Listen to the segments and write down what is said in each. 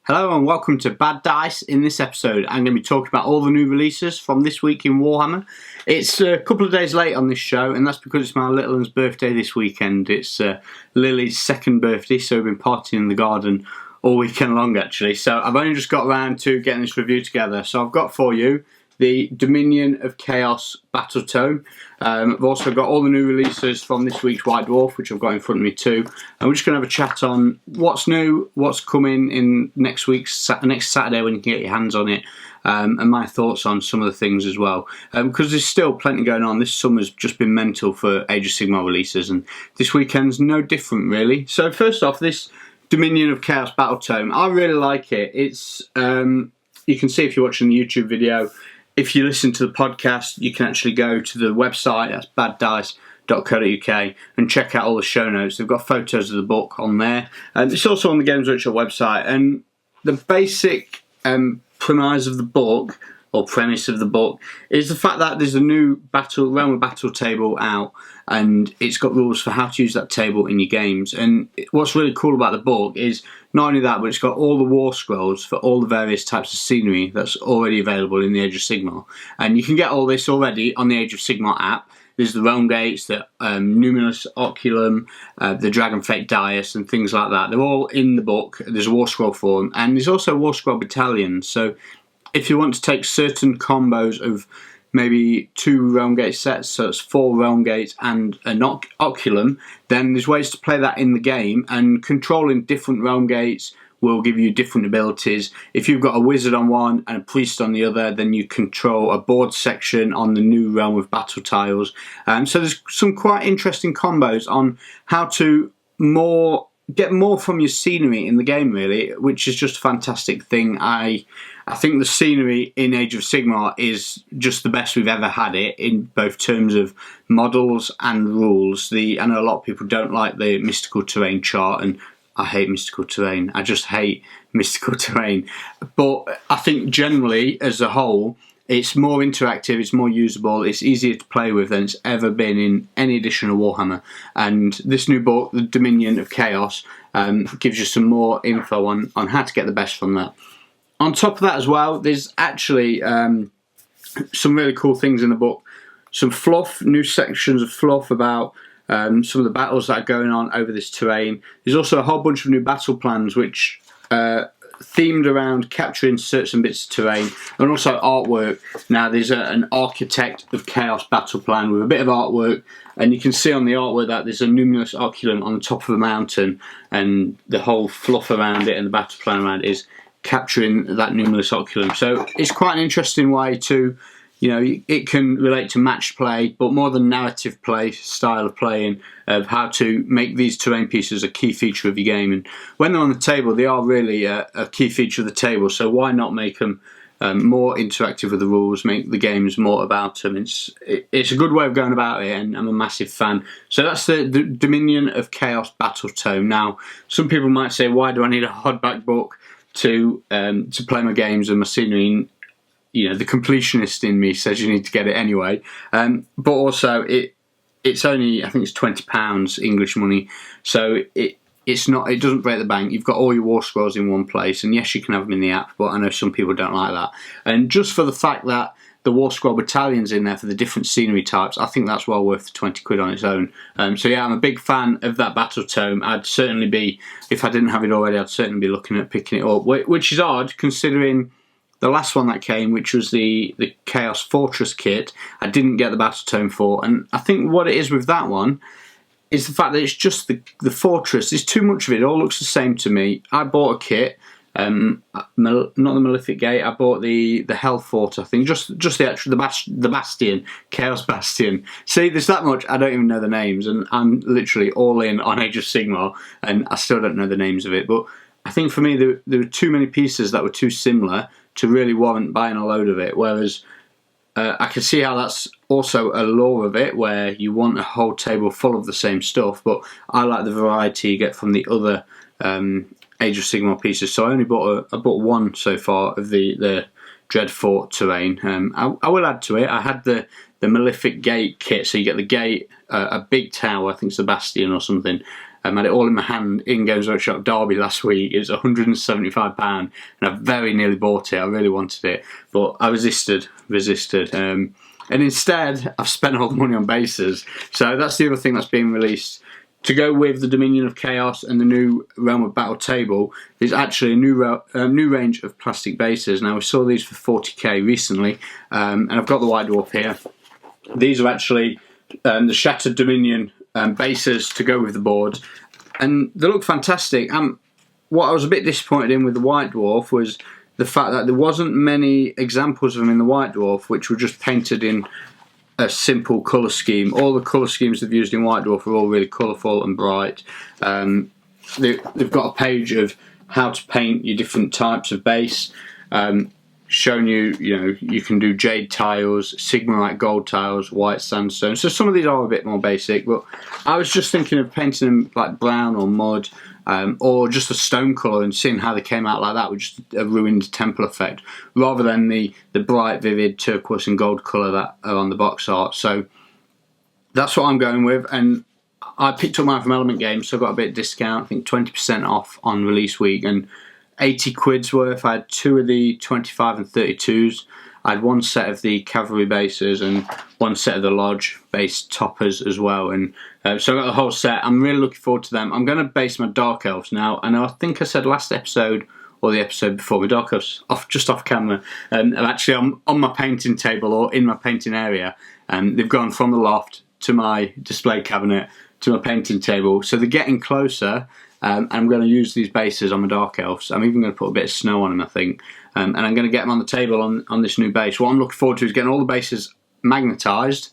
Hello and welcome to Bad Dice. In this episode I'm going to be talking about all the new releases from this week in Warhammer. It's a couple of days late on this show, and that's because it's my little one's birthday this weekend. It's Lily's second birthday, so we've been partying in the garden all weekend long actually. So I've only just got around to getting this review together. So I've got for you the Dominion of Chaos Battletome. I've also got all the new releases from this week's White Dwarf, which I've got in front of me too. And we're just going to have a chat on what's new, what's coming in next Saturday when you can get your hands on it, and my thoughts on some of the things as well. Because there's still plenty going on. This summer's just been mental for Age of Sigmar releases, and this weekend's no different really. So first off, this Dominion of Chaos Battletome, I really like it. It's you can see if you're watching the YouTube video. If you listen to the podcast, you can actually go to the website, that's baddice.co.uk, and check out all the show notes. They've got photos of the book on there. And it's also on the Games Workshop website. And the basic premise of the book, or premise of the book, is the fact that there's a new Realm of Battle table out, and it's got rules for how to use that table in your games. And what's really cool about the book is not only that, but it's got all the war scrolls for all the various types of scenery that's already available in the Age of Sigmar. And you can get all this already on the Age of Sigmar app. There's the Realm Gates, the Numinous Oculum, the Dragon Fate Dais, and things like that. They're all in the book. There's a war scroll for them, and there's also war scroll battalions. So if you want to take certain combos of maybe 2 Realm Gate sets, so it's 4 Realm Gates and an Oculum, then there's ways to play that in the game, and controlling different Realm Gates will give you different abilities. If you've got a wizard on one and a priest on the other, then you control a board section on the new Realm of Battle tiles. So there's some quite interesting combos on how to get more from your scenery in the game really, which is just a fantastic thing. I think the scenery in Age of Sigmar is just the best we've ever had it, in both terms of models and rules. I know a lot of people don't like the mystical terrain chart, and I hate mystical terrain. I just hate mystical terrain. But I think generally, as a whole, it's more interactive, it's more usable, it's easier to play with than it's ever been in any edition of Warhammer. And this new book, the Dominion of Chaos, gives you some more info on how to get the best from that. On top of that as well, there's actually some really cool things in the book. Some fluff, new sections of fluff about some of the battles that are going on over this terrain. There's also a whole bunch of new battle plans which themed around capturing certain bits of terrain, and also artwork. Now there's an Architect of Chaos battle plan with a bit of artwork, and you can see on the artwork that there's a Numinous Oculum on the top of a mountain, and the whole fluff around it and the battle plan around it is capturing that Numinous Oculum. So it's quite an interesting way to, it can relate to match play, but more than narrative play style of playing, of how to make these terrain pieces a key feature of your game. And when they're on the table, they are really a key feature of the table, so why not make them more interactive with the rules, make the games more about them. It's a good way of going about it, and I'm a massive fan. So that's the Dominion of Chaos Battletome. Now, some people might say, why do I need a hardback book to play my games and my scenery? The completionist in me says you need to get it anyway. But also, it's only, I think it's £20 English money, so it doesn't break the bank. You've got all your war scrolls in one place, and yes, you can have them in the app, but I know some people don't like that. And just for the fact that the war scroll battalion's in there for the different scenery types, I think that's well worth the 20 quid on its own. So yeah, I'm a big fan of that Battletome. I'd certainly be, if I didn't have it already, I'd certainly be looking at picking it up, which is odd considering the last one that came, which was the Chaos Fortress kit, I didn't get the Battletome for. And I think what it is with that one is the fact that it's just the fortress. There's too much of it. It all looks the same to me. I bought a kit, not the Malefic Gate. I bought the Hell Fort. I think just the Bastion, Chaos Bastion. See, there's that much. I don't even know the names, and I'm literally all in on Age of Sigmar, and I still don't know the names of it. But I think for me, there were too many pieces that were too similar to really warrant buying a load of it. Whereas I can see how that's also a law of it, where you want a whole table full of the same stuff, but I like the variety you get from the other Age of Sigmar pieces. So I only bought one so far of the Dreadfort terrain. I will add to it. I had the Malefic Gate kit, so you get the gate, a big tower, I think it's the Bastion or something, I had it all in my hand in Games Workshop Derby last week. It was £175 and I very nearly bought it. I really wanted it, but I resisted. And instead, I've spent all the money on bases. So that's the other thing that's being released. To go with the Dominion of Chaos and the new Realm of Battle table, there's actually a new range of plastic bases. Now, we saw these for 40k recently, and I've got the White Dwarf here. These are actually the Shattered Dominion bases to go with the board, and they look fantastic. What I was a bit disappointed in with the White Dwarf was the fact that there wasn't many examples of them in the White Dwarf, which were just painted in a simple colour scheme. All the colour schemes they've used in White Dwarf are all really colourful and bright. They've got a page of how to paint your different types of base, showing you, you can do jade tiles, Sigmarite gold tiles, white sandstone. So some of these are a bit more basic, but I was just thinking of painting them like brown or mud, or just a stone colour, and seeing how they came out like that with just a ruined temple effect, rather than the bright, vivid turquoise and gold colour that are on the box art. So that's what I'm going with, and I picked up mine from Element Games, so I got a bit of discount, I think 20% off on release week, and 80 quid's worth. I had 2 of the 25 and 32s. I had 1 set of the cavalry bases and 1 set of the lodge base toppers as well, and so I got the whole set. I'm really looking forward to them. I'm going to base my Dark Elves now, and I think I said last episode or the episode before, my Dark Elves just off camera, I'm actually on my painting table or in my painting area, and they've gone from the loft to my display cabinet to my painting table, so they're getting closer. And I'm going to use these bases on my Dark Elves. I'm even going to put a bit of snow on them, I think. And I'm going to get them on the table on this new base. What I'm looking forward to is getting all the bases magnetised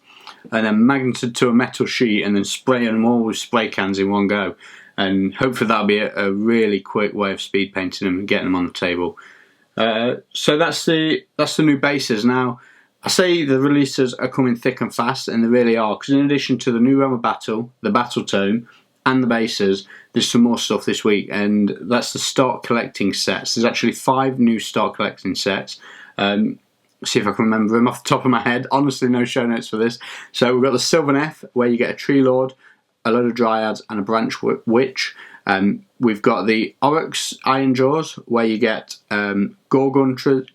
and then magneted to a metal sheet and then spraying them all with spray cans in one go. And hopefully that'll be a really quick way of speed painting them and getting them on the table. So that's the new bases. Now, I say the releases are coming thick and fast, and they really are, because in addition to the new Realm of Battle, the Battletome, and the bases, there's some more stuff this week, and that's the start collecting sets. There's actually 5 new start collecting sets. See if I can remember them off the top of my head. Honestly, no show notes for this. So we've got the Sylvaneth, where you get a Tree Lord, a load of Dryads, and a Branch Witch. We've got the Oryx Ironjawz, where you get Gore Grunters,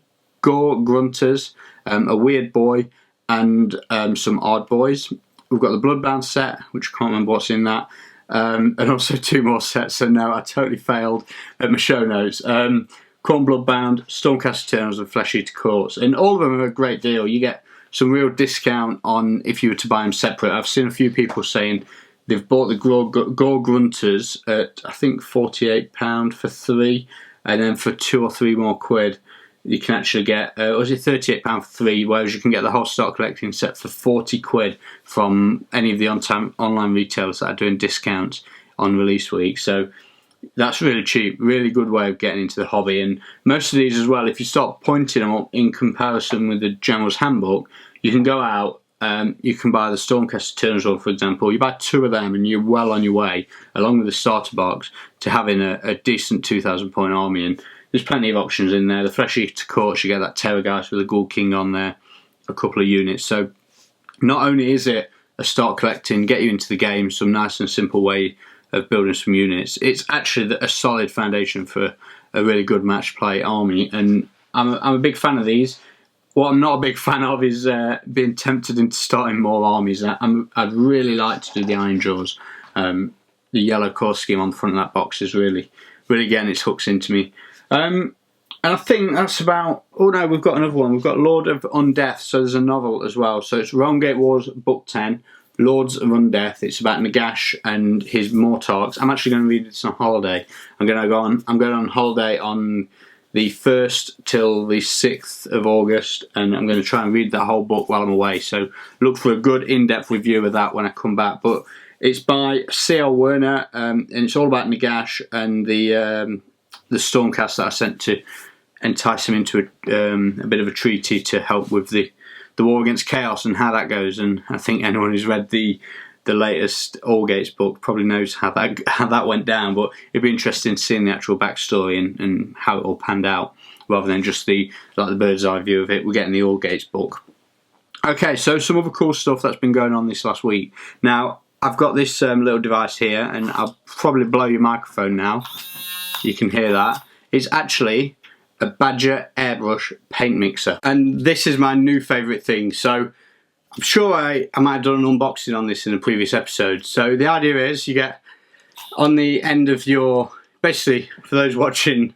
a Weird Boy, and some Odd Boys. We've got the Bloodbound set, which I can't remember what's in that. And also 2 more sets, so no, I totally failed at my show notes. Corn Bloodbound, Stormcast Eternals, and Flesh Eater Courts, and all of them are a great deal. You get some real discount on if you were to buy them separate. I've seen a few people saying they've bought the Gore Grunters at I think £48 for 3, and then for 2 or 3 more quid you can actually get, was it £38 for 3, whereas you can get the whole start collecting set for 40 quid from any of the online retailers that are doing discounts on release week. So that's really cheap, really good way of getting into the hobby. And most of these as well, if you start pointing them up in comparison with the General's Handbook, you can go out, you can buy the Stormcast Eternals, for example. You buy 2 of them and you're well on your way, along with the starter box, to having a decent 2,000 point army. And there's plenty of options in there. The Flesh Eater Courts, you get that Terrorgeist with a Ghoul King on there, a couple of units. So not only is it a start collecting, get you into the game, some nice and simple way of building some units, it's actually a solid foundation for a really good match play army. And I'm a big fan of these. What I'm not a big fan of is being tempted into starting more armies. I'd really like to do the Ironjawz. The yellow core scheme on the front of that box is really getting its hooks into me. And I think that's about... Oh no, we've got another one. We've got Lord of Undeath, so there's a novel as well. So it's Realmgate Wars, Book 10, Lords of Undeath. It's about Nagash and his Mortarks. I'm actually going to read this on holiday. I'm going on holiday on the 1st till the 6th of August, and I'm going to try and read that whole book while I'm away. So look for a good in-depth review of that when I come back. But it's by C.L. Werner, and it's all about Nagash and the Stormcast that I sent to entice him into a bit of a treaty to help with the war against chaos and how that goes. And I think anyone who's read the latest Allgates book probably knows how that went down, but it'd be interesting seeing the actual backstory and how it all panned out, rather than just the bird's eye view of it we're getting the Allgates book. Okay, so some other cool stuff that's been going on this last week. Now, I've got this little device here, and I'll probably blow your microphone now. You can hear that. It's actually a Badger Airbrush paint mixer, and this is my new favourite thing. So I'm sure I might have done an unboxing on this in a previous episode. So the idea is you get on the end of your, basically for those watching,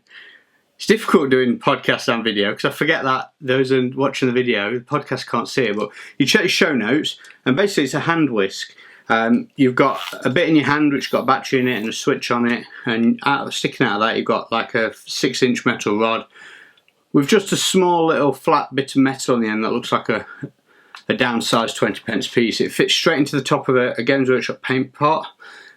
it's difficult doing podcast and video because I forget that those are watching the video, the podcast can't see it, but you check your show notes and basically it's a hand whisk. You've got a bit in your hand which got a battery in it and a switch on it, and sticking out of that you've got like a 6-inch metal rod with just a small little flat bit of metal on the end that looks like a downsized 20p piece. It fits straight into the top of a Games Workshop paint pot.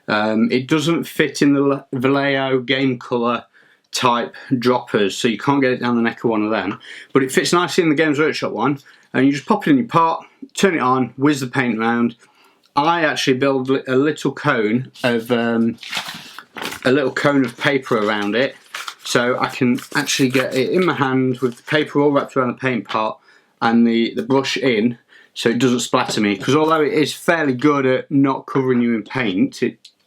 It doesn't fit in the Vallejo game colour type droppers, so you can't get it down the neck of one of them, but it fits nicely in the Games Workshop one, and you just pop it in your pot, turn it on, whiz the paint around. I actually build a little cone of paper around it, so I can actually get it in my hand with the paper all wrapped around the paint pot and the brush in, so it doesn't splatter me, because although it is fairly good at not covering you in paint,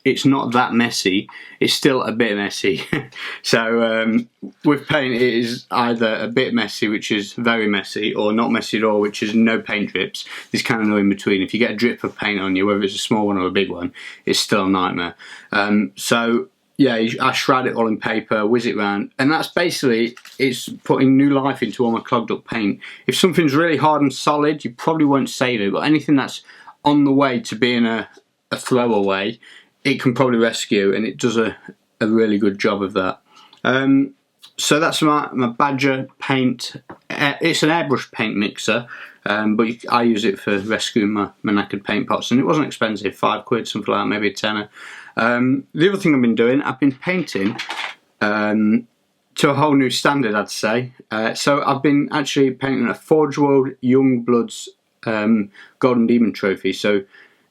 it's not that messy. It's still a bit messy. So with paint it is either a bit messy, which is very messy, or not messy at all, which is no paint drips. There's kind of no in between. If you get a drip of paint on you, whether it's a small one or a big one, it's still a nightmare. So yeah, I shroud it all in paper, whiz it round, and that's basically, it's putting new life into all my clogged up paint. If something's really hard and solid, you probably won't save it, but anything that's on the way to being a throwaway, it can probably rescue, and it does a really good job of that. So that's my Badger paint. It's an airbrush paint mixer, but I use it for rescuing my knackered paint pots, and it wasn't expensive, £5, something like that, maybe a tenner. The other thing I've been doing, I've been painting to a whole new standard, I'd say. So I've been actually painting a Forge World Youngbloods Golden Demon trophy. So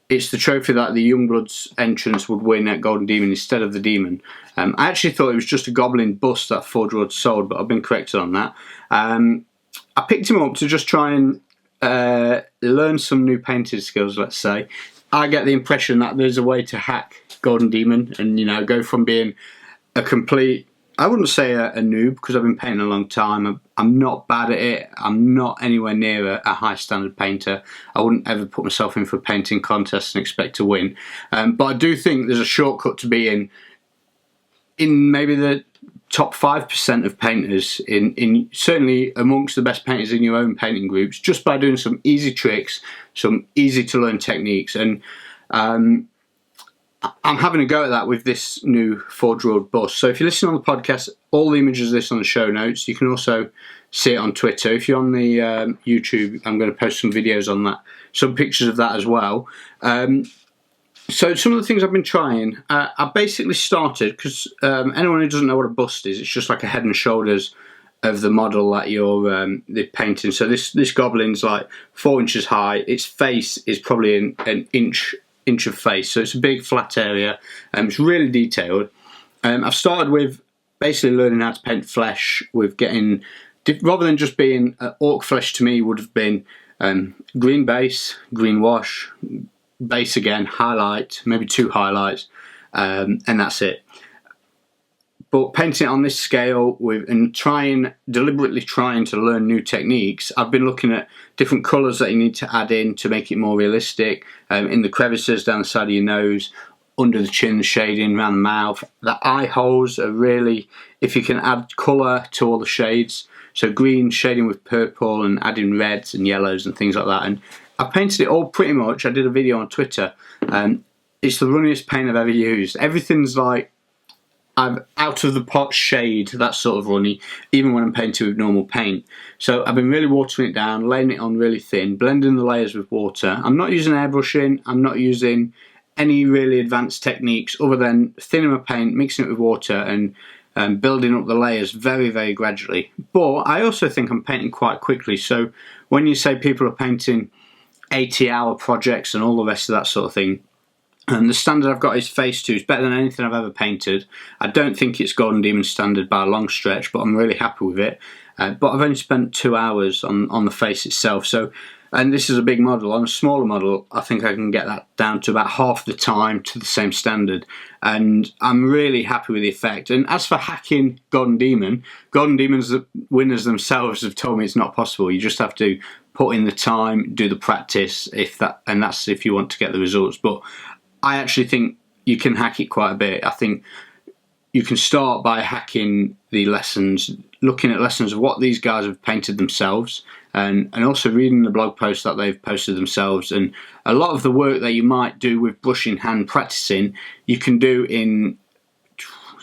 it's the trophy that the Youngbloods entrance would win at Golden Demon instead of the Demon. I actually thought it was just a Goblin bust that Forge World sold, but I've been corrected on that. I picked him up to just try and learn some new painting skills, let's say. I get the impression that there's a way to hack Golden Demon and, you know, go from being a complete, I wouldn't say a noob, because I've been painting a long time. I'm not bad at it. I'm not anywhere near a high standard painter. I wouldn't ever put myself in for a painting contest and expect to win. But I do think there's a shortcut to be in maybe the top 5% of painters, in certainly amongst the best painters in your own painting groups, just by doing some easy tricks, some easy to learn techniques. And I'm having a go at that with this new Forge World bust. So if you listen on the podcast, all the images of this on the show notes. You can also see it on Twitter. If you're on the YouTube, I'm going to post some videos on that, some pictures of that as well. So some of the things I've been trying, I basically started, because anyone who doesn't know what a bust is, it's just like a head and shoulders of the model that you're painting. So this goblin's like 4 inches high. Its face is probably an inch of face, so it's a big flat area. It's really detailed. I've started with basically learning how to paint flesh, with getting, rather than just being orc flesh, to me would have been green base, green wash, base again, highlight, maybe 2 highlights, and that's it. But painting it on this scale and deliberately trying to learn new techniques, I've been looking at different colours that you need to add in to make it more realistic. In the crevices down the side of your nose, under the chin, shading around the mouth. The eye holes are really, if you can add colour to all the shades, so green shading with purple and adding reds and yellows and things like that. And I painted it all pretty much. I did a video on Twitter. It's the runniest paint I've ever used. Everything's like, I'm out of the pot shade, that sort of runny, even when I'm painting with normal paint. So I've been really watering it down, laying it on really thin, blending the layers with water. I'm not using airbrushing, I'm not using any really advanced techniques other than thinning my paint, mixing it with water, and building up the layers very, very gradually. But I also think I'm painting quite quickly. So when you say people are painting 80-hour projects and all the rest of that sort of thing, and the standard I've got is Phase 2. It's better than anything I've ever painted. I don't think it's Golden Demon standard by a long stretch, but I'm really happy with it. But I've only spent 2 hours on the face itself. So And this is a big model. On a smaller model, I think I can get that down to about half the time to the same standard. And I'm really happy with the effect. And as for hacking Golden Demons, the winners themselves have told me it's not possible. You just have to put in the time, do the practice, and that's if you want to get the results. But I actually think you can hack it quite a bit. I think you can start by hacking the lessons, looking at lessons of what these guys have painted themselves, and also reading the blog posts that they've posted themselves. And a lot of the work that you might do with brush in hand practicing, you can do in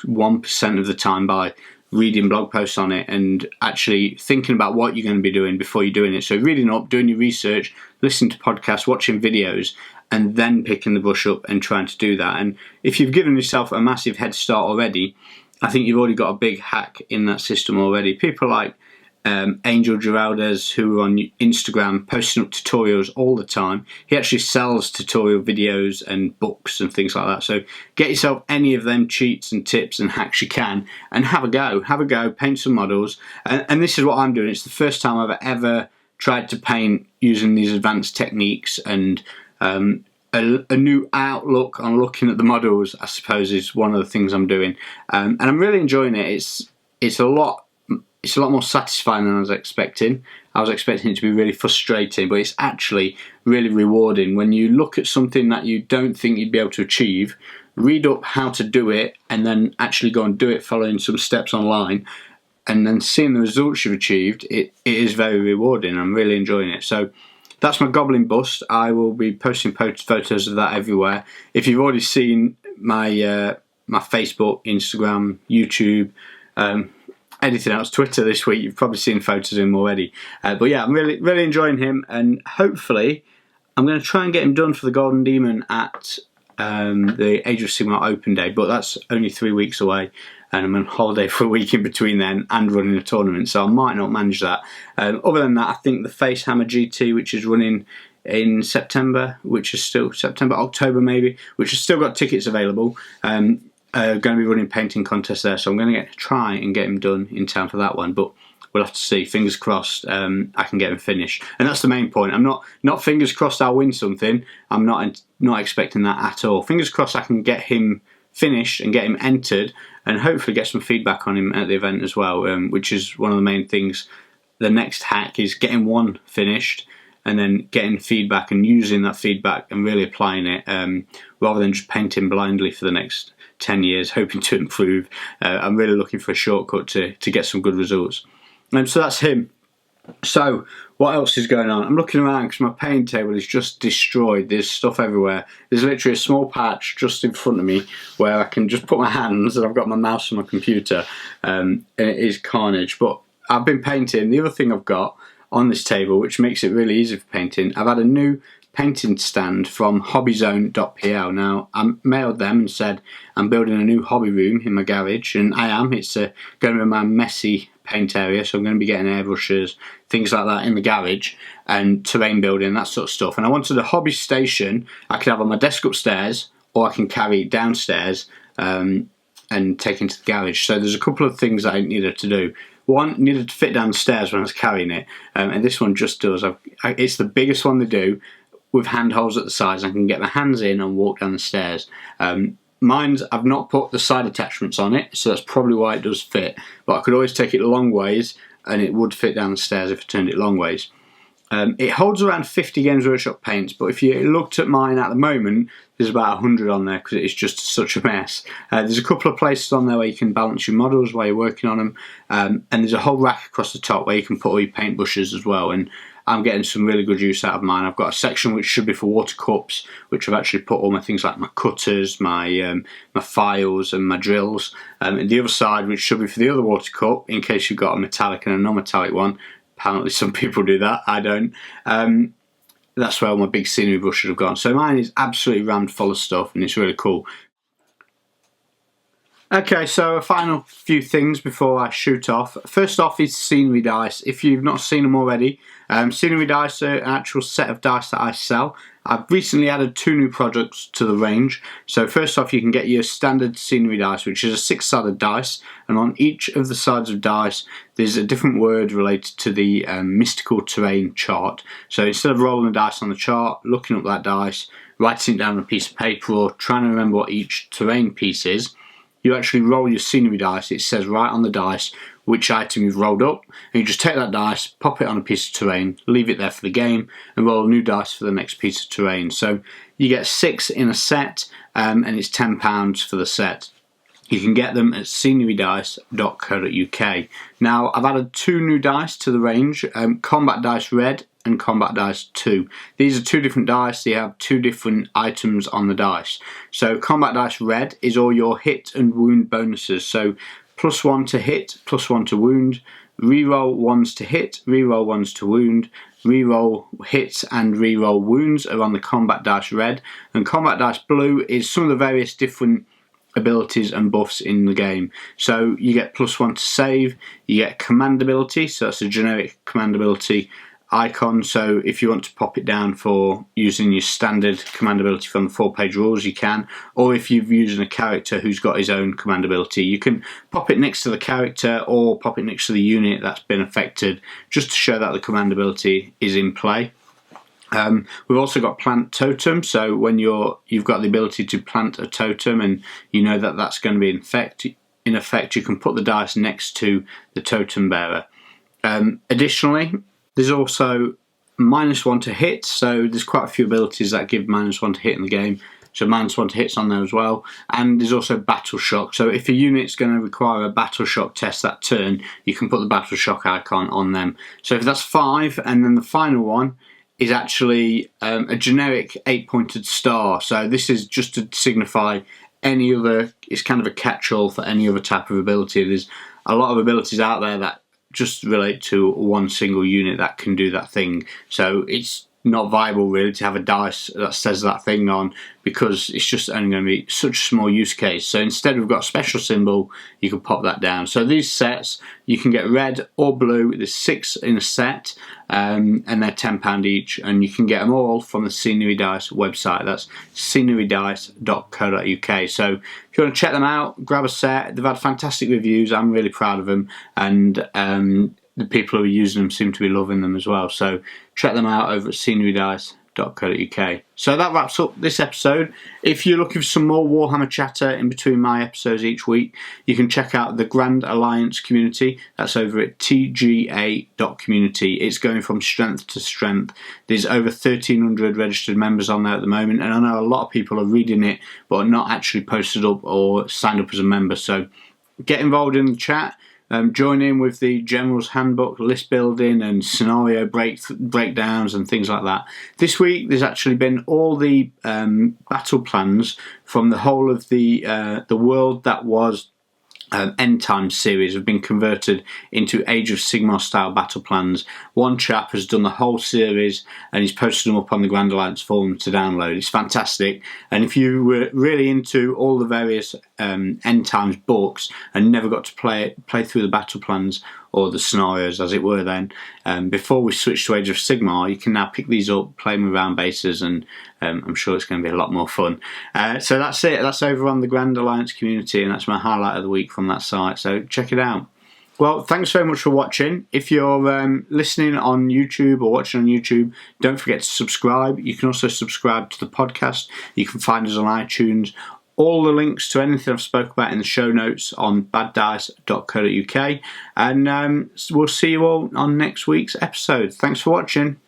1% of the time by reading blog posts on it and actually thinking about what you're going to be doing before you're doing it. So reading up, doing your research, listening to podcasts, watching videos, and then picking the brush up and trying to do that. And if you've given yourself a massive head start already, I think you've already got a big hack in that system already. People like Aironjawz, who are on Instagram posting up tutorials all the time. He actually sells tutorial videos and books and things like that. So get yourself any of them cheats and tips and hacks you can, and have a go, paint some models. And this is what I'm doing. It's the first time I've ever tried to paint using these advanced techniques, and a new outlook on looking at the models, I suppose, is one of the things I'm doing. And I'm really enjoying it. It's a lot more satisfying than I was expecting. I was expecting it to be really frustrating, but it's actually really rewarding when you look at something that you don't think you'd be able to achieve, read up how to do it, and then actually go and do it following some steps online, and then seeing the results you've achieved. It is very rewarding. I'm really enjoying it. So that's my Goblin bust. I will be posting photos of that everywhere. If you've already seen my my Facebook, Instagram, YouTube, anything else, Twitter this week, you've probably seen photos of him already. But yeah, I'm really enjoying him, and hopefully I'm going to try and get him done for the Golden Demon at the Age of Sigmar Open Day, but that's only 3 weeks away, and I'm on holiday for a week in between then and running a tournament, so I might not manage that. Other than that, I think the Facehammer GT, which is running in September, which is still October maybe, which has still got tickets available, going to be running painting contests there, so I'm going to try and get him done in time for that one, but we'll have to see. Fingers crossed I can get him finished, and that's the main point. I'm not fingers crossed I'll win something. I'm not expecting that at all. Fingers crossed I can get him finished and get him entered, and hopefully get some feedback on him at the event as well, which is one of the main things. The next hack is getting one finished and then getting feedback and using that feedback and really applying it, rather than just painting blindly for the next 10 years hoping to improve. I'm really looking for a shortcut to get some good results. So that's him. So what else is going on? I'm looking around because my painting table is just destroyed. There's stuff everywhere. There's literally a small patch just in front of me where I can just put my hands, and I've got my mouse on my computer, and it is carnage. But I've been painting. The other thing I've got on this table, which makes it really easy for painting, I've had a new painting stand from hobbyzone.pl. Now, I mailed them and said I'm building a new hobby room in my garage, and I am. It's going to be my messy paint area, so I'm going to be getting airbrushes, things like that in the garage, and terrain building, that sort of stuff. And I wanted a hobby station I could have on my desk upstairs, or I can carry downstairs and take into the garage. So there's a couple of things that I needed to do. One, needed to fit downstairs when I was carrying it, and this one just does. It's the biggest one they do, with handholds at the sides. I can get my hands in and walk down the stairs. Mine's, I've not put the side attachments on it, so that's probably why it does fit, but I could always take it long ways and it would fit down the stairs if I turned it long ways. It holds around 50 Games Workshop paints, but if you looked at mine at the moment, there's about 100 on there because it's just such a mess. There's a couple of places on there where you can balance your models while you're working on them, and there's a whole rack across the top where you can put all your paint brushes as well, and I'm getting some really good use out of mine. I've got a section which should be for water cups, which I've actually put all my things like my cutters, my files and my drills, and the other side which should be for the other water cup in case you've got a metallic and a non-metallic one. Apparently some people do that, I don't. That's where all my big scenery brushes have gone. So mine is absolutely rammed full of stuff, and it's really cool. Okay, so a final few things before I shoot off. First off is scenery dice. If you've not seen them already, scenery dice are an actual set of dice that I sell. I've recently added 2 new products to the range. So first off, you can get your standard scenery dice, which is a 6-sided dice, and on each of the sides of dice there's a different word related to the mystical terrain chart. So instead of rolling the dice on the chart, looking up that dice, writing it down on a piece of paper, or trying to remember what each terrain piece is, you actually roll your scenery dice. It says right on the dice which item you've rolled up, and you just take that dice, pop it on a piece of terrain, leave it there for the game, and roll a new dice for the next piece of terrain. So you get 6 in a set, and it's £10 for the set. You can get them at scenerydice.co.uk. Now, I've added 2 new dice to the range, Combat Dice Red and Combat Dice 2. These are 2 different dice. They have 2 different items on the dice. So Combat Dice Red is all your hit and wound bonuses. So +1 to hit, +1 to wound, reroll 1s to hit, reroll 1s to wound, reroll hits and reroll wounds are on the Combat Dice Red, and Combat Dice Blue is some of the various different abilities and buffs in the game. So you get +1 to save, you get command ability, so that's a generic command ability icon. So if you want to pop it down for using your standard command ability from the 4-page rules, you can, or if you're using a character who's got his own command ability, you can pop it next to the character or pop it next to the unit that's been affected, just to show that the command ability is in play. We've also got Plant Totem, so when you've got the ability to plant a totem and you know that that's going to be in effect, you can put the dice next to the totem bearer. Additionally, there's also -1 to hit, so there's quite a few abilities that give -1 to hit in the game, so -1 to hit's on there as well. And there's also Battle Shock, so if a unit's going to require a Battle Shock test that turn, you can put the Battle Shock icon on them. So if that's 5, and then the final one is actually a generic 8-pointed star. So this is just to signify any other, it's kind of a catch-all for any other type of ability. There's a lot of abilities out there that just relate to one single unit that can do that thing. So it's not viable really to have a dice that says that thing on, because it's just only going to be such a small use case. So instead we've got a special symbol, you can pop that down. So these sets, you can get red or blue. There's 6 in a set, and they're £10 each, and you can get them all from the Scenery Dice website. That's scenerydice.co.uk. So if you want to check them out, grab a set. They've had fantastic reviews. I'm really proud of them, and the people who are using them seem to be loving them as well. So check them out over at scenerydice.co.uk. So that wraps up this episode. If you're looking for some more Warhammer chatter in between my episodes each week, you can check out the Grand Alliance community. That's over at tga.community. It's going from strength to strength. There's over 1,300 registered members on there at the moment, and I know a lot of people are reading it but are not actually posted up or signed up as a member. So get involved in the chat. Join in with the General's Handbook, list building and scenario breakdowns and things like that. This week there's actually been all the battle plans from the whole of the world that was End Times series have been converted into Age of Sigmar style battle plans. One chap has done the whole series and he's posted them up on the Grand Alliance forum to download. It's fantastic, and if you were really into all the various End Times books and never got to play through the battle plans or the scenarios as it were then, before we switch to Age of Sigmar, you can now pick these up, play them around bases, and I'm sure it's going to be a lot more fun. So that's it. That's over on the Grand Alliance community, and that's my highlight of the week from that site. So check it out. Well, thanks very much for watching. If you're listening on YouTube or watching on YouTube, don't forget to subscribe. You can also subscribe to the podcast. You can find us on iTunes. All the links to anything I've spoke about in the show notes on baddice.co.uk, and we'll see you all on next week's episode. Thanks for watching.